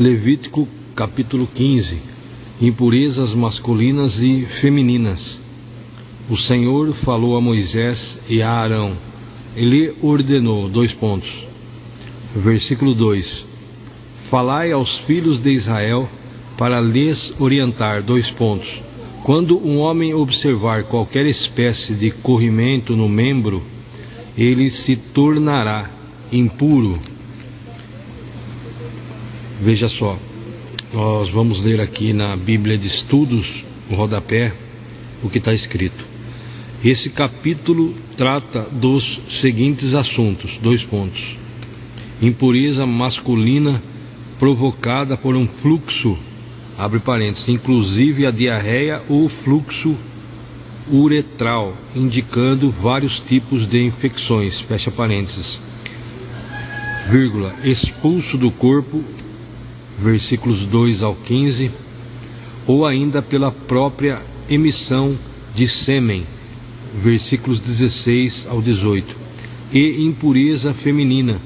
Levítico capítulo 15. Impurezas masculinas e femininas. O Senhor falou a Moisés e a Arão. Ele ordenou, Versículo 2. Falai aos filhos de Israel para lhes orientar, Quando um homem observar qualquer espécie de corrimento no membro, ele se tornará impuro. Veja só, nós vamos ler aqui na Bíblia de Estudos, no rodapé, o que está escrito. Esse capítulo trata dos seguintes assuntos, Impureza masculina provocada por um fluxo, abre parênteses, inclusive a diarreia ou fluxo uretral, indicando vários tipos de infecções, fecha parênteses, expulso do corpo, versículos 2 ao 15, ou ainda pela própria emissão de sêmen, versículos 16 ao 18, e impureza feminina,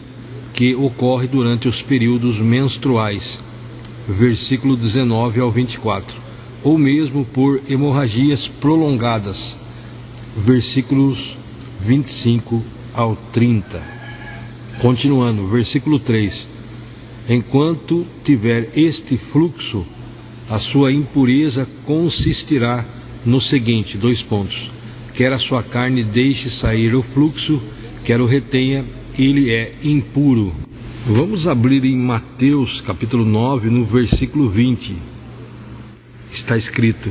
que ocorre durante os períodos menstruais, versículo 19 ao 24, ou mesmo por hemorragias prolongadas, versículos 25 ao 30. Continuando, versículo 3. Enquanto tiver este fluxo, a sua impureza consistirá no seguinte, quer a sua carne deixe sair o fluxo, quer o retenha, ele é impuro. Vamos abrir em Mateus capítulo 9, no versículo 20. Está escrito: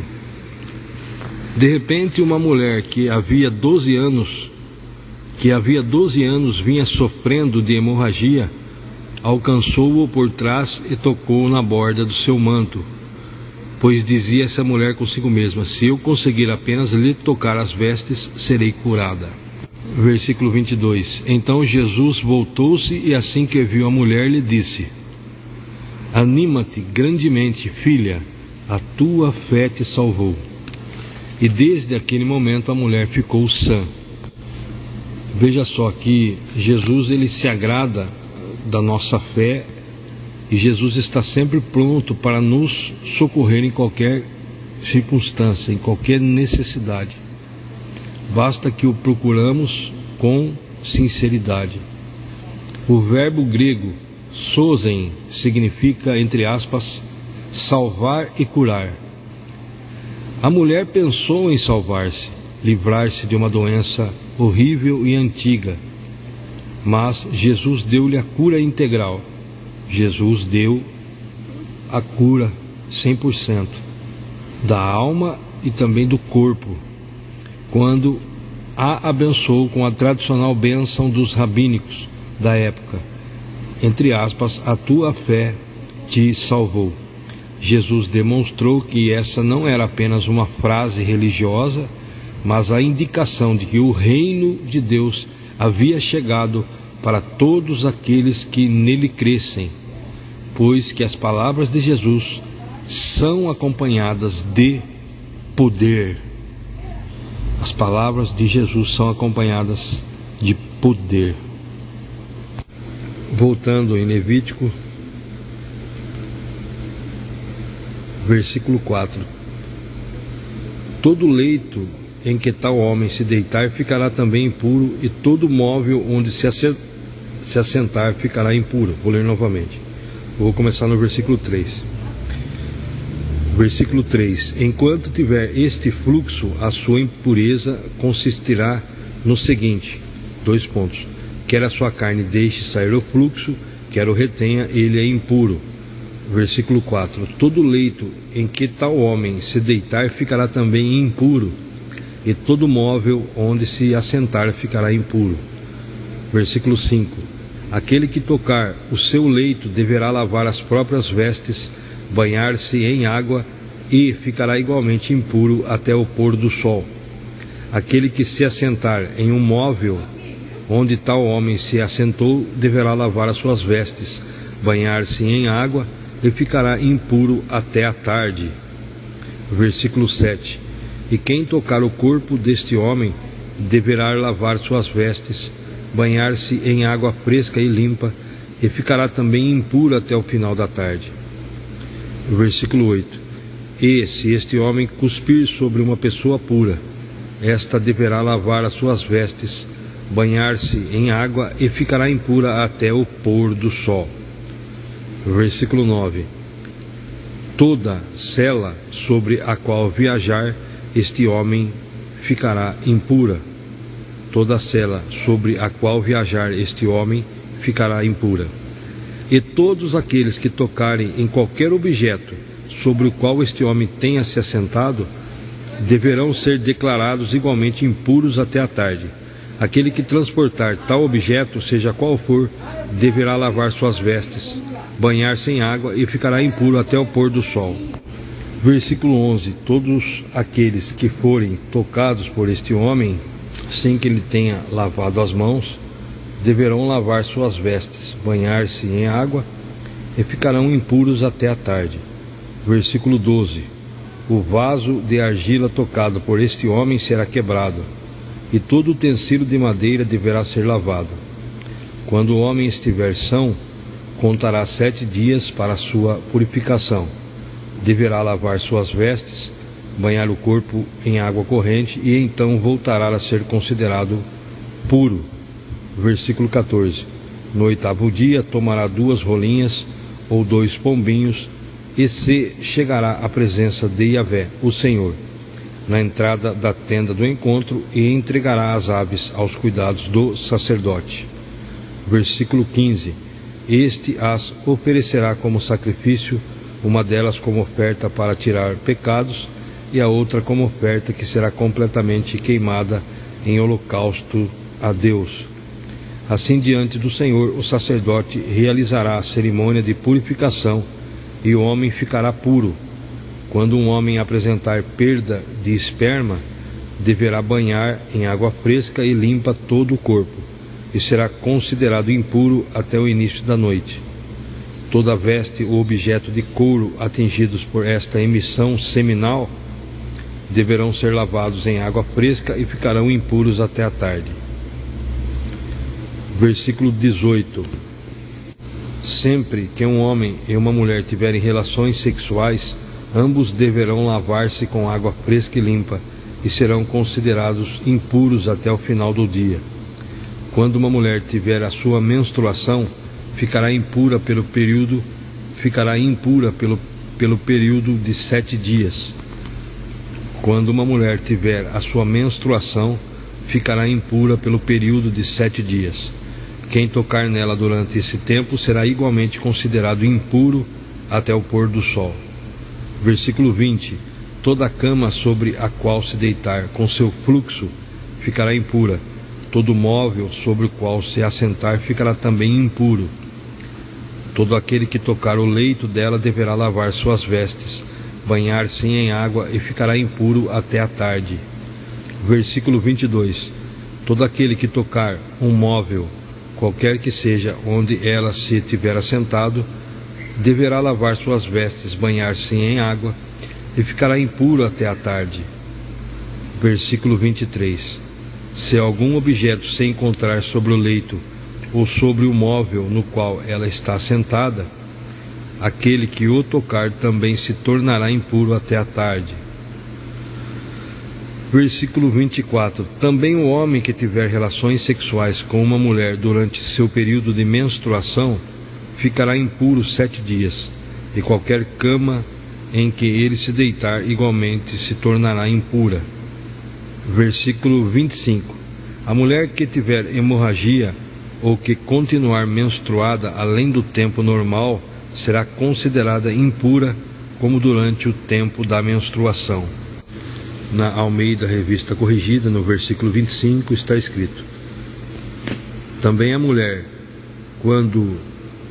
de repente uma mulher que havia 12 anos vinha sofrendo de hemorragia, alcançou-o por trás e tocou na borda do seu manto, pois dizia essa mulher consigo mesma: se eu conseguir apenas lhe tocar as vestes, serei curada. Versículo 22. Então Jesus voltou-se e assim que viu a mulher lhe disse: anima-te grandemente, filha, a tua fé te salvou. E desde aquele momento a mulher ficou sã. Veja só que Jesus, ele se agrada da nossa fé, e Jesus está sempre pronto para nos socorrer em qualquer circunstância, em qualquer necessidade. Basta que o procuramos com sinceridade. O verbo grego sozen significa, entre aspas, salvar e curar. A mulher pensou em salvar-se, livrar-se de uma doença horrível e antiga, mas Jesus deu-lhe a cura integral. Jesus deu a cura 100% da alma e também do corpo, quando a abençoou com a tradicional bênção dos rabínicos da época, entre aspas, a tua fé te salvou. Jesus demonstrou que essa não era apenas uma frase religiosa, mas a indicação de que o reino de Deus havia chegado para todos aqueles que nele crescem, pois que as palavras de Jesus são acompanhadas de poder. As palavras de Jesus são acompanhadas de poder. Voltando em Levítico, versículo 4. Todo leito em que tal homem se deitar ficará também impuro, e todo móvel onde se assentar ficará impuro. Vou ler novamente. Vou começar no versículo 3. Versículo 3. Enquanto tiver este fluxo, a sua impureza consistirá no seguinte, quer a sua carne deixe sair o fluxo, quer o retenha, ele é impuro. Versículo 4. Todo leito em que tal homem se deitar ficará também impuro, e todo móvel onde se assentar ficará impuro. Versículo 5. Aquele que tocar o seu leito deverá lavar as próprias vestes, banhar-se em água, e ficará igualmente impuro até o pôr do sol. Aquele que se assentar em um móvel onde tal homem se assentou deverá lavar as suas vestes, banhar-se em água, e ficará impuro até a tarde. Versículo 7. E quem tocar o corpo deste homem deverá lavar suas vestes, banhar-se em água fresca e limpa, e ficará também impuro até o final da tarde. Versículo 8: E se este homem cuspir sobre uma pessoa pura, esta deverá lavar as suas vestes, banhar-se em água e ficará impura até o pôr do sol. Versículo 9: Toda sela sobre a qual viajar, este homem ficará impura. Toda sela sobre a qual viajar, este homem ficará impura. E todos aqueles que tocarem em qualquer objeto sobre o qual este homem tenha se assentado, deverão ser declarados igualmente impuros até a tarde. Aquele que transportar tal objeto, seja qual for, deverá lavar suas vestes, banhar-se em água e ficará impuro até o pôr do sol. Versículo 11: Todos aqueles que forem tocados por este homem, sem que ele tenha lavado as mãos, deverão lavar suas vestes, banhar-se em água e ficarão impuros até a tarde. Versículo 12: O vaso de argila tocado por este homem será quebrado, e todo utensílio de madeira deverá ser lavado. Quando o homem estiver são, contará 7 dias para a sua purificação. Deverá lavar suas vestes, banhar o corpo em água corrente, e então voltará a ser considerado puro. Versículo 14: No 8º dia tomará 2 rolinhas ou 2 pombinhos, e se chegará à presença de Yahvé, o Senhor, na entrada da tenda do encontro, e entregará as aves aos cuidados do sacerdote. Versículo 15: Este as oferecerá como sacrifício, uma delas como oferta para tirar pecados, e a outra como oferta que será completamente queimada em holocausto a Deus. Assim, diante do Senhor, o sacerdote realizará a cerimônia de purificação, e o homem ficará puro. Quando um homem apresentar perda de esperma, deverá banhar em água fresca e limpa todo o corpo, e será considerado impuro até o início da noite. Toda veste ou objeto de couro atingidos por esta emissão seminal deverão ser lavados em água fresca e ficarão impuros até a tarde. Versículo 18: Sempre que um homem e uma mulher tiverem relações sexuais, ambos deverão lavar-se com água fresca e limpa, e serão considerados impuros até o final do dia. Quando uma mulher tiver a sua menstruação, ficará impura pelo período de 7 dias. Quando uma mulher tiver a sua menstruação, ficará impura pelo período de 7 dias. Quem tocar nela durante esse tempo será igualmente considerado impuro até o pôr do sol. Versículo 20: Toda cama sobre a qual se deitar com seu fluxo ficará impura. Todo móvel sobre o qual se assentar ficará também impuro. Todo aquele que tocar o leito dela deverá lavar suas vestes, banhar-se em água e ficará impuro até a tarde. Versículo 22: Todo aquele que tocar um móvel, qualquer que seja, onde ela se tiver assentado, deverá lavar suas vestes, banhar-se em água e ficará impuro até a tarde. Versículo 23: Se algum objeto se encontrar sobre o leito ou sobre o móvel no qual ela está sentada, aquele que o tocar também se tornará impuro até a tarde. Versículo 24: Também o homem que tiver relações sexuais com uma mulher durante seu período de menstruação ficará impuro 7 dias, e qualquer cama em que ele se deitar igualmente se tornará impura. Versículo 25: A mulher que tiver hemorragia ou que continuar menstruada além do tempo normal será considerada impura, como durante o tempo da menstruação. Na Almeida Revista Corrigida, no versículo 25, está escrito: Também a mulher, quando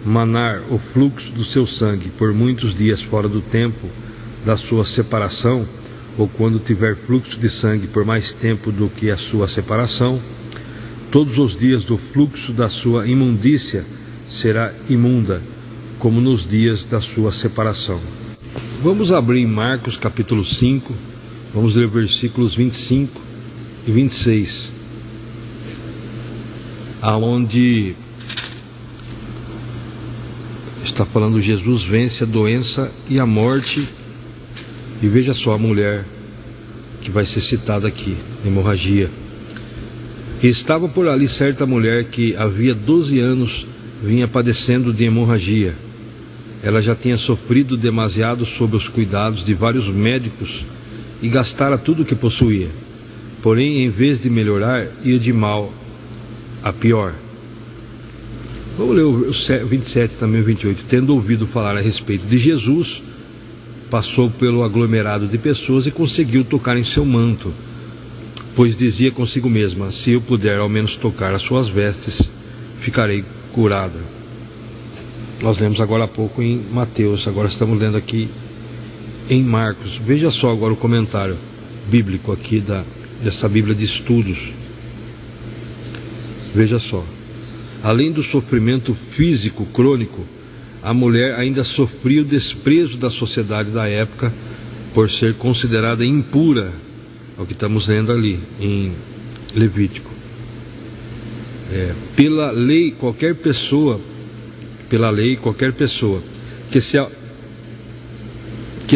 manar o fluxo do seu sangue por muitos dias fora do tempo da sua separação, ou quando tiver fluxo de sangue por mais tempo do que a sua separação, todos os dias do fluxo da sua imundícia será imunda, como nos dias da sua separação. Vamos abrir em Marcos capítulo 5, vamos ler versículos 25 e 26, aonde está falando, Jesus vence a doença e a morte. E veja só a mulher que vai ser citada aqui, hemorragia. E estava por ali certa mulher que havia 12 anos vinha padecendo de hemorragia. Ela já tinha sofrido demasiado sob os cuidados de vários médicos e gastara tudo o que possuía. Porém, em vez de melhorar, ia de mal a pior. Vamos ler o 27 também, o 28. Tendo ouvido falar a respeito de Jesus, passou pelo aglomerado de pessoas e conseguiu tocar em seu manto, pois dizia consigo mesma: se eu puder ao menos tocar as suas vestes, ficarei curada. Nós lemos agora há pouco em Mateus, agora estamos lendo aqui em Marcos. Veja só agora o comentário bíblico aqui dessa Bíblia de Estudos. Veja só. Além do sofrimento físico crônico, a mulher ainda sofria o desprezo da sociedade da época por ser considerada impura. É o que estamos lendo ali em Levítico. Pela lei, qualquer pessoa que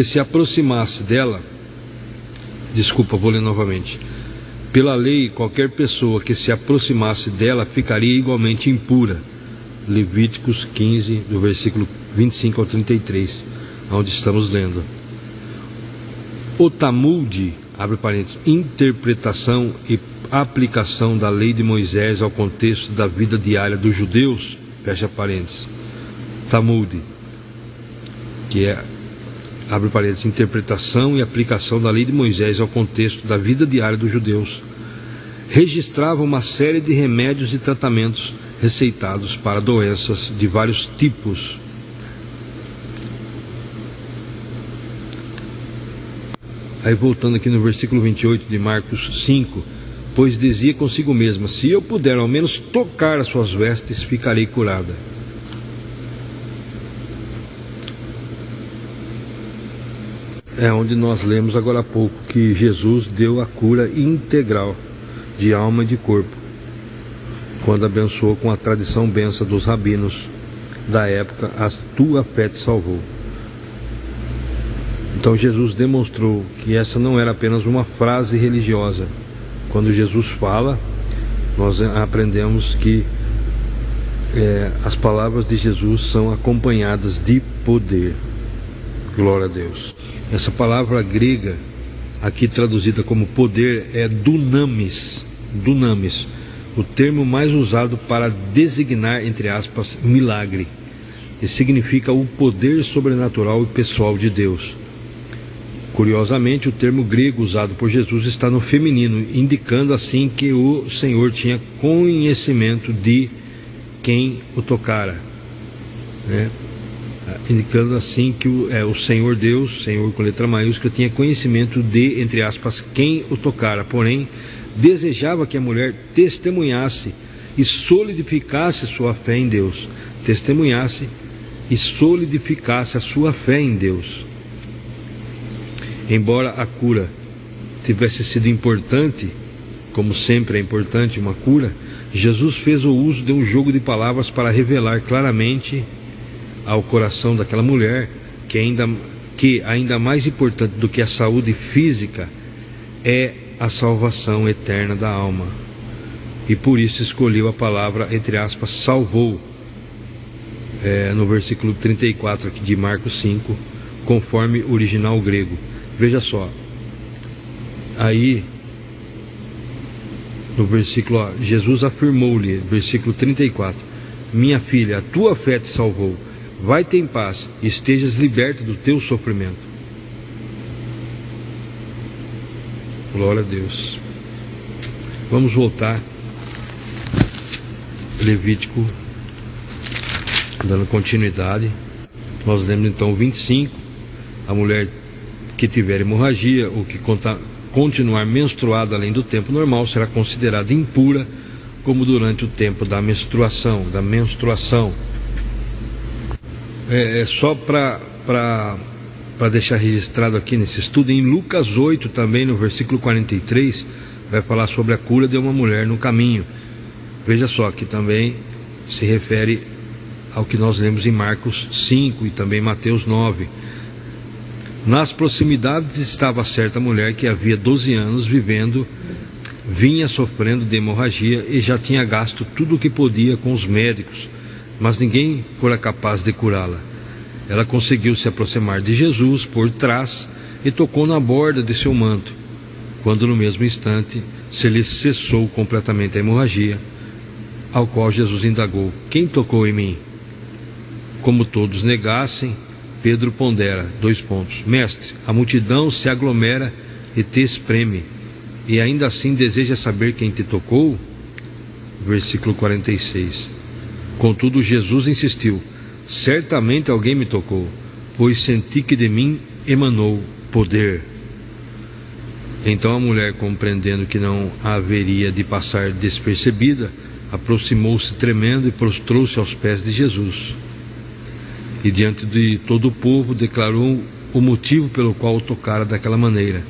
se aproximasse dela, vou ler novamente. Pela lei, qualquer pessoa que se aproximasse dela ficaria igualmente impura. Levíticos 15, do versículo 25 ao 33, onde estamos lendo. O Talmud, abre parênteses, interpretação e aplicação da lei de Moisés ao contexto da vida diária dos judeus, fecha parênteses. Talmud, que é, abre parênteses, interpretação e aplicação da lei de Moisés ao contexto da vida diária dos judeus, registrava uma série de remédios e tratamentos receitados para doenças de vários tipos. Aí voltando aqui no versículo 28 de Marcos 5, pois dizia consigo mesma: se eu puder ao menos tocar as suas vestes, ficarei curada. É onde nós lemos agora há pouco que Jesus deu a cura integral de alma e de corpo, quando abençoou com a tradição benção dos rabinos da época: a tua fé te salvou. Então Jesus demonstrou que essa não era apenas uma frase religiosa. Quando Jesus fala, nós aprendemos que as palavras de Jesus são acompanhadas de poder. Glória a Deus. Essa palavra grega, aqui traduzida como poder, é dunamis. Dunamis, o termo mais usado para designar, entre aspas, milagre. E significa o poder sobrenatural e pessoal de Deus. Curiosamente, o termo grego usado por Jesus está no feminino, indicando assim que o Senhor tinha conhecimento de quem o tocara, né? Indicando assim que o Senhor Deus, Senhor com letra maiúscula, tinha conhecimento de, entre aspas, quem o tocara. Porém, desejava que a mulher testemunhasse e solidificasse sua fé em Deus. Testemunhasse e solidificasse a sua fé em Deus. Embora a cura tivesse sido importante, como sempre é importante uma cura, Jesus fez o uso de um jogo de palavras para revelar claramente ao coração daquela mulher que ainda mais importante do que a saúde física é a salvação eterna da alma. E por isso escolheu a palavra, entre aspas, salvou, no versículo 34 aqui de Marcos 5, conforme o original grego. Veja só, aí no versículo, Jesus afirmou-lhe, versículo 34: minha filha, a tua fé te salvou, vai-te em paz, estejas liberta do teu sofrimento. Glória a Deus. Vamos voltar, Levítico, dando continuidade. Nós lemos então 25, a mulher que tiver hemorragia ou que continuar menstruada além do tempo normal será considerada impura, como durante o tempo da menstruação. Só para deixar registrado aqui nesse estudo, em Lucas 8 também, no versículo 43, vai falar sobre a cura de uma mulher no caminho. Veja só, que também se refere ao que nós lemos em Marcos 5 e também Mateus 9. Nas proximidades estava certa mulher que havia 12 anos vinha sofrendo de hemorragia e já tinha gasto tudo o que podia com os médicos, mas ninguém fora capaz de curá-la. Ela conseguiu se aproximar de Jesus por trás e tocou na borda de seu manto, quando no mesmo instante se lhe cessou completamente a hemorragia, ao qual Jesus indagou: quem tocou em mim? Como todos negassem, Pedro pondera: Mestre, a multidão se aglomera e te espreme, e ainda assim deseja saber quem te tocou? Versículo 46. Contudo, Jesus insistiu: certamente alguém me tocou, pois senti que de mim emanou poder. Então a mulher, compreendendo que não haveria de passar despercebida, aproximou-se tremendo e prostrou-se aos pés de Jesus. E diante de todo o povo declarou o motivo pelo qual o tocara daquela maneira,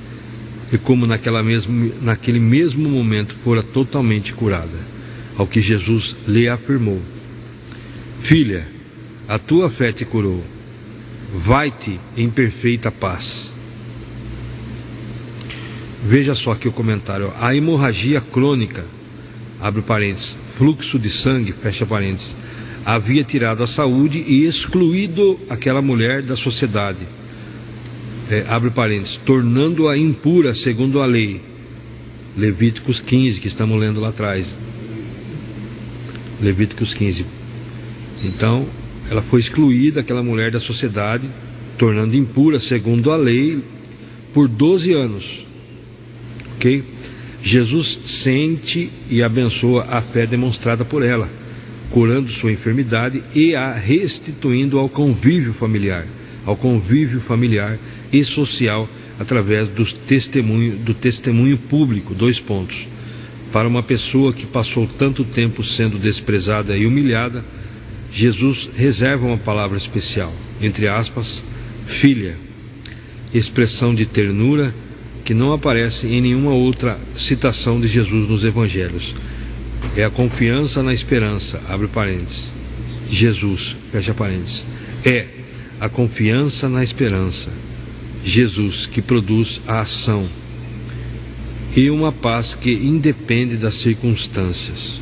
e como naquele mesmo momento fora totalmente curada. Ao que Jesus lhe afirmou: filha, a tua fé te curou, vai-te em perfeita paz. Veja só aqui o comentário: a hemorragia crônica, abre parênteses, fluxo de sangue, fecha parênteses, havia tirado a saúde e excluído aquela mulher da sociedade, abre parênteses, tornando-a impura segundo a lei. Levíticos 15, que estamos lendo lá atrás. Levíticos 15. Então, ela foi excluída, aquela mulher, da sociedade, tornando impura segundo a lei por 12 anos. Ok? Jesus sente e abençoa a fé demonstrada por ela, curando sua enfermidade e a restituindo ao convívio familiar e social, através do testemunho público. Para uma pessoa que passou tanto tempo sendo desprezada e humilhada, Jesus reserva uma palavra especial, entre aspas, filha, expressão de ternura que não aparece em nenhuma outra citação de Jesus nos evangelhos. É a confiança na esperança, abre parênteses, Jesus, fecha parênteses, é a confiança na esperança, Jesus, que produz a ação e uma paz que independe das circunstâncias.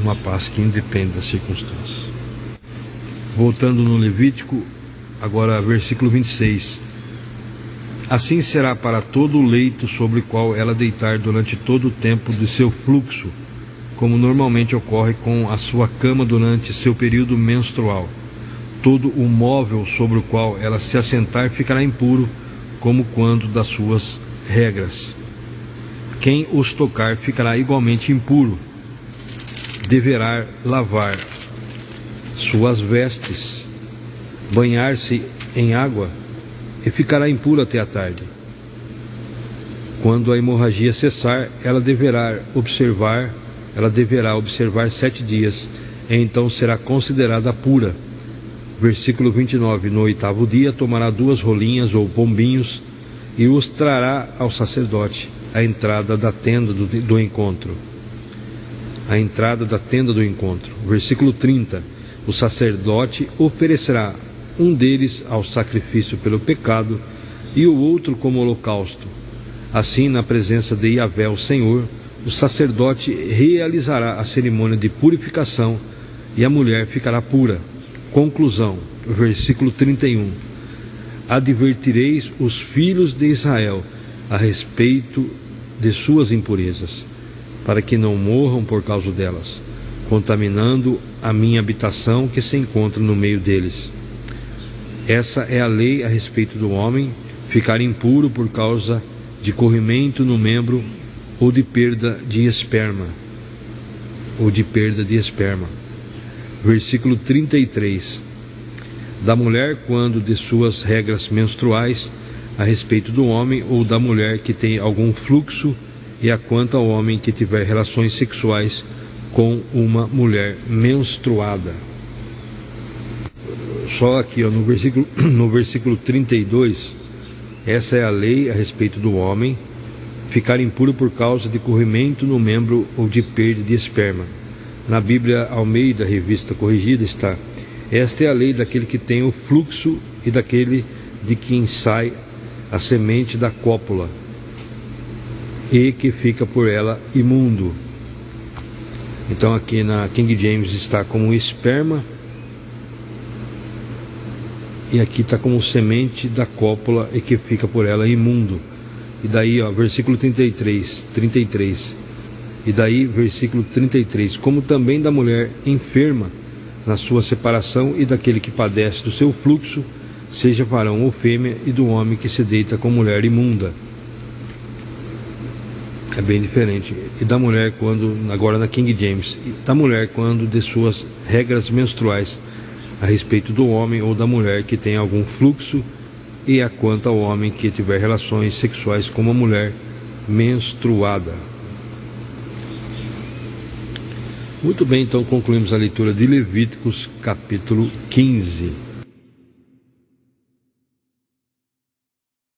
Uma paz que independe das circunstâncias. Voltando no Levítico, agora versículo 26. Assim será para todo o leito sobre o qual ela deitar durante todo o tempo de seu fluxo, como normalmente ocorre com a sua cama durante seu período menstrual. Todo o móvel sobre o qual ela se assentar ficará impuro, como quando das suas regras. Quem os tocar ficará igualmente impuro. Deverá lavar suas vestes, banhar-se em água e ficará impuro até a tarde. Quando a hemorragia cessar, ela deverá observar 7 dias, e então será considerada pura. Versículo 29. No 8º dia tomará 2 rolinhas ou pombinhos e os trará ao sacerdote à entrada da tenda do encontro. A entrada da tenda do encontro. Versículo 30. O sacerdote oferecerá um deles ao sacrifício pelo pecado e o outro como holocausto. Assim, na presença de Yahvé, o Senhor, o sacerdote realizará a cerimônia de purificação e a mulher ficará pura. Conclusão, versículo 31. Advertireis os filhos de Israel a respeito de suas impurezas, para que não morram por causa delas, contaminando a minha habitação que se encontra no meio deles. Essa é a lei a respeito do homem ficar impuro por causa de corrimento no membro ou de perda de esperma. Versículo 33. Da mulher quando de suas regras menstruais, a respeito do homem ou da mulher que tem algum fluxo, e a quanto ao homem que tiver relações sexuais com uma mulher menstruada. Só aqui, no versículo 32, essa é a lei a respeito do homem ficar impuro por causa de corrimento no membro ou de perda de esperma. Na Bíblia Almeida, revista corrigida, está: esta é a lei daquele que tem o fluxo e daquele de quem sai a semente da cópula e que fica por ela imundo. Então aqui na King James está como esperma e aqui está como semente da cópula e que fica por ela imundo. E daí, versículo 33. E daí, versículo 33, como também da mulher enferma na sua separação e daquele que padece do seu fluxo, seja varão ou fêmea, e do homem que se deita com mulher imunda. É bem diferente. E da mulher quando, agora na King James, da mulher quando de suas regras menstruais a respeito do homem ou da mulher que tem algum fluxo, e a quanto ao homem que tiver relações sexuais com uma mulher menstruada. Muito bem, então concluímos a leitura de Levíticos capítulo 15.